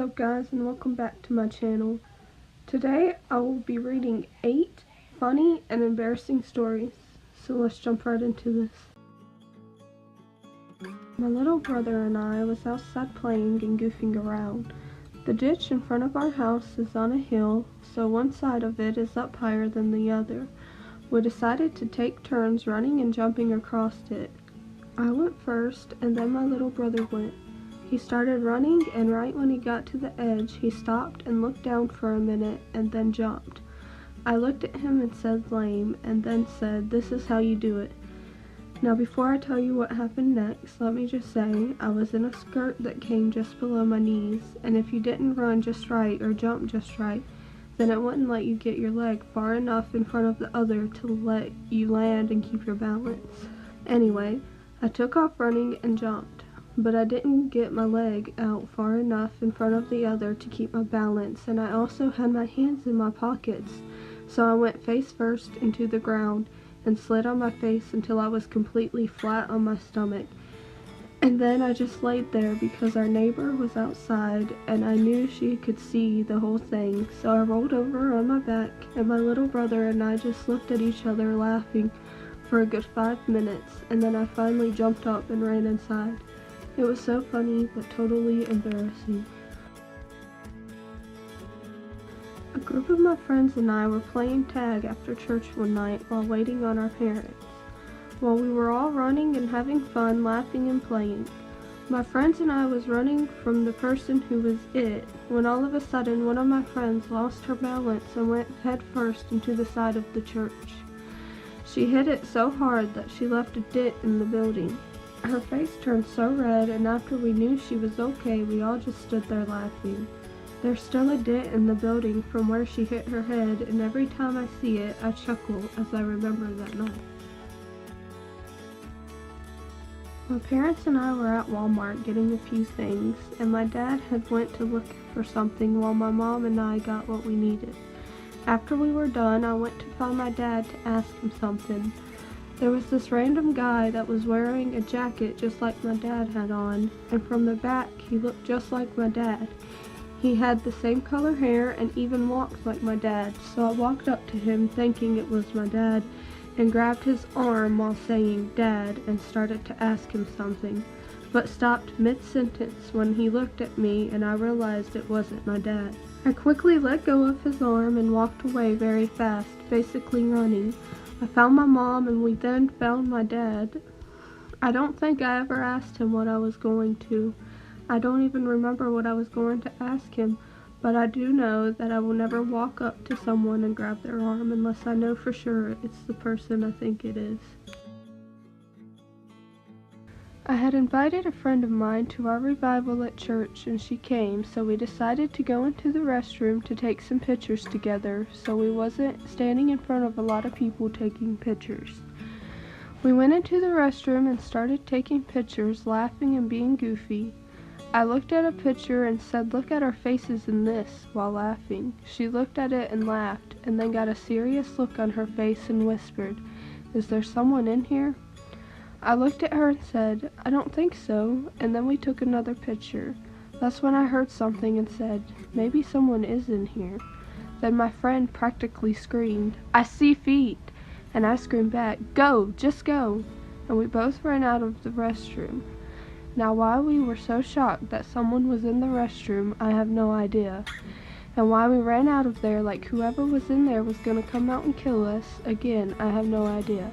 up guys, and welcome back to my channel. Today I will be reading 8 funny and embarrassing stories, so let's jump right into this. My little brother and I was outside playing and goofing around. The ditch in front of our house is on a hill, so one side of it is up higher than the other. We decided to take turns running and jumping across it. I went first and then my little brother went. He started running, and right when he got to the edge, he stopped and looked down for a minute and then jumped. I looked at him and said lame, and then said, "This is how you do it." Now before I tell you what happened next, let me just say I was in a skirt that came just below my knees, and if you didn't run just right or jump just right, then it wouldn't let you get your leg far enough in front of the other to let you land and keep your balance. Anyway, I took off running and jumped, but I didn't get my leg out far enough in front of the other to keep my balance, and I also had my hands in my pockets, so I went face first into the ground and slid on my face until I was completely flat on my stomach. And then I just laid there because our neighbor was outside and I knew she could see the whole thing, so I rolled over on my back and my little brother and I just looked at each other laughing for a good 5 minutes, and then I finally jumped up and ran inside. It was so funny but totally embarrassing. A group of my friends and I were playing tag after church one night while waiting on our parents. While we were all running and having fun, laughing and playing, my friends and I was running from the person who was it, when all of a sudden one of my friends lost her balance and went head first into the side of the church. She hit it so hard that she left a dent in the building. Her face turned so red, and after we knew she was okay, we all just stood there laughing. There's still a dent in the building from where she hit her head, and every time I see it, I chuckle as I remember that night. My parents and I were at Walmart getting a few things, and my dad had went to look for something while my mom and I got what we needed. After we were done, I went to find my dad to ask him something. There was this random guy that was wearing a jacket just like my dad had on, and from the back he looked just like my dad. He had the same color hair and even walked like my dad, so I walked up to him thinking it was my dad and grabbed his arm while saying "Dad" and started to ask him something, but stopped mid-sentence when he looked at me and I realized it wasn't my dad. I quickly let go of his arm and walked away very fast, basically running. I found my mom and we then found my dad. I don't think I ever asked him what I was going to. I don't even remember what I was going to ask him, but I do know that I will never walk up to someone and grab their arm unless I know for sure it's the person I think it is. I had invited a friend of mine to our revival at church and she came, so we decided to go into the restroom to take some pictures together so we wasn't standing in front of a lot of people taking pictures. We went into the restroom and started taking pictures, laughing and being goofy. I looked at a picture and said, "Look at our faces in this," while laughing. She looked at it and laughed, and then got a serious look on her face and whispered, "Is there someone in here?" I looked at her and said, "I don't think so," and then we took another picture. That's when I heard something and said, "Maybe someone is in here." Then my friend practically screamed, "I see feet!" And I screamed back, "Go, just go!" And we both ran out of the restroom. Now why we were so shocked that someone was in the restroom, I have no idea. And why we ran out of there like whoever was in there was gonna come out and kill us, again, I have no idea.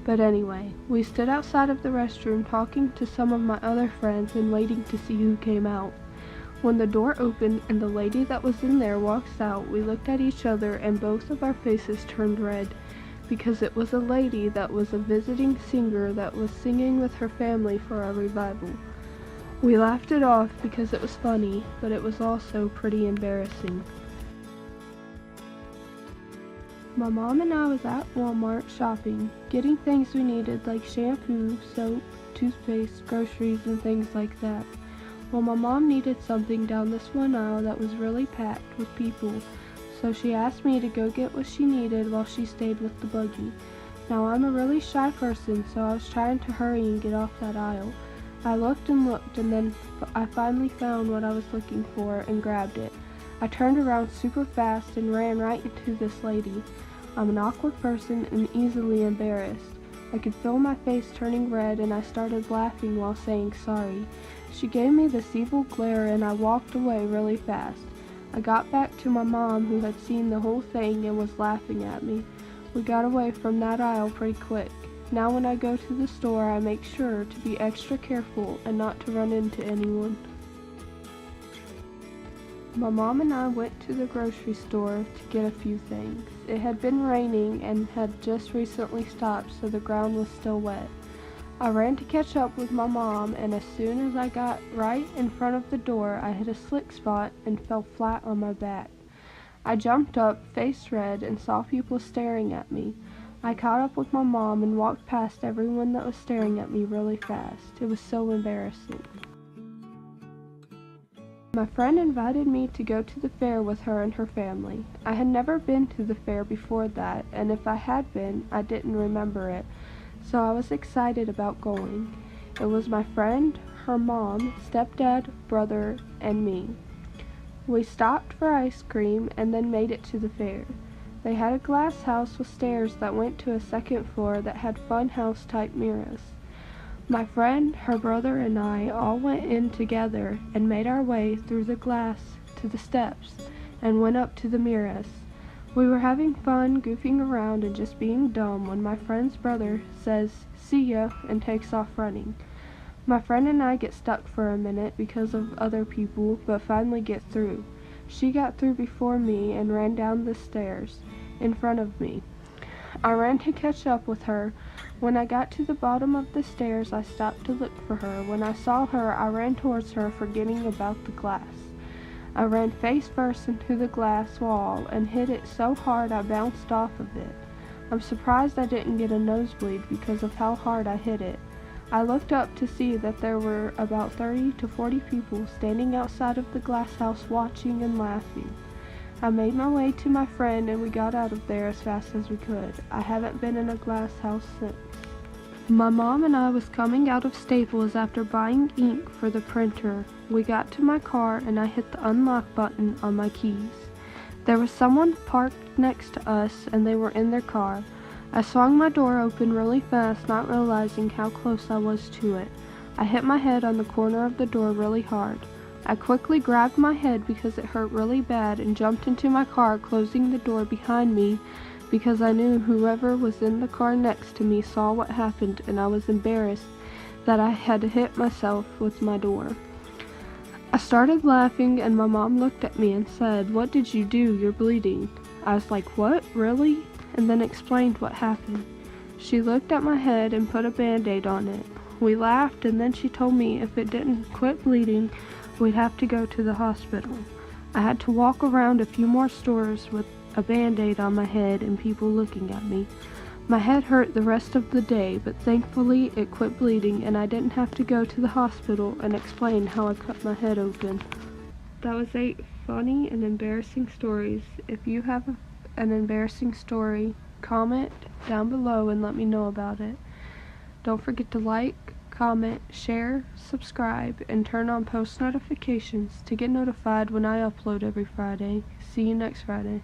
But anyway, we stood outside of the restroom talking to some of my other friends and waiting to see who came out. When the door opened and the lady that was in there walks out, we looked at each other and both of our faces turned red, because it was a lady that was a visiting singer that was singing with her family for our revival. We laughed it off because it was funny, but it was also pretty embarrassing. My mom and I was at Walmart shopping, getting things we needed like shampoo, soap, toothpaste, groceries, and things like that. Well, my mom needed something down this one aisle that was really packed with people, so she asked me to go get what she needed while she stayed with the buggy. Now I'm a really shy person, so I was trying to hurry and get off that aisle. I looked and looked, and then I finally found what I was looking for and grabbed it. I turned around super fast and ran right into this lady. I'm an awkward person and easily embarrassed. I could feel my face turning red, and I started laughing while saying sorry. She gave me this evil glare, and I walked away really fast. I got back to my mom, who had seen the whole thing and was laughing at me. We got away from that aisle pretty quick. Now when I go to the store, I make sure to be extra careful and not to run into anyone. My mom and I went to the grocery store to get a few things. It had been raining and had just recently stopped, so the ground was still wet. I ran to catch up with my mom, and as soon as I got right in front of the door, I hit a slick spot and fell flat on my back. I jumped up, face red, and saw people staring at me. I caught up with my mom and walked past everyone that was staring at me really fast. It was so embarrassing. My friend invited me to go to the fair with her and her family. I had never been to the fair before that, and if I had been, I didn't remember it, so I was excited about going. It was my friend, her mom, stepdad, brother, and me. We stopped for ice cream and then made it to the fair. They had a glass house with stairs that went to a second floor that had fun house type mirrors. My friend, her brother, and I all went in together and made our way through the glass to the steps and went up to the mirrors. We were having fun, goofing around and just being dumb when my friend's brother says, "See ya," and takes off running. My friend and I get stuck for a minute because of other people, but finally get through. She got through before me and ran down the stairs in front of me. I ran to catch up with her. When I got to the bottom of the stairs, I stopped to look for her. When I saw her, I ran towards her, forgetting about the glass. I ran face first into the glass wall and hit it so hard I bounced off of it. I'm surprised I didn't get a nosebleed because of how hard I hit it. I looked up to see that there were about 30 to 40 people standing outside of the glass house watching and laughing. I made my way to my friend and we got out of there as fast as we could. I haven't been in a glass house since. My mom and I was coming out of Staples after buying ink for the printer. We got to my car and I hit the unlock button on my keys. There was someone parked next to us and they were in their car. I swung my door open really fast, not realizing how close I was to it. I hit my head on the corner of the door really hard. I quickly grabbed my head because it hurt really bad and jumped into my car, closing the door behind me because I knew whoever was in the car next to me saw what happened and I was embarrassed that I had hit myself with my door. I started laughing and my mom looked at me and said, "What did you do? You're bleeding." I was like, "What? Really?" and then explained what happened. She looked at my head and put a band-aid on it. We laughed and then she told me if it didn't quit bleeding, we'd have to go to the hospital. I had to walk around a few more stores with a band-aid on my head and people looking at me. My head hurt the rest of the day, but thankfully it quit bleeding and I didn't have to go to the hospital and explain how I cut my head open. That was 8 funny and embarrassing stories. If you have an embarrassing story, comment down below and let me know about it. Don't forget to like, comment, share, subscribe, and turn on post notifications to get notified when I upload every Friday. See you next Friday.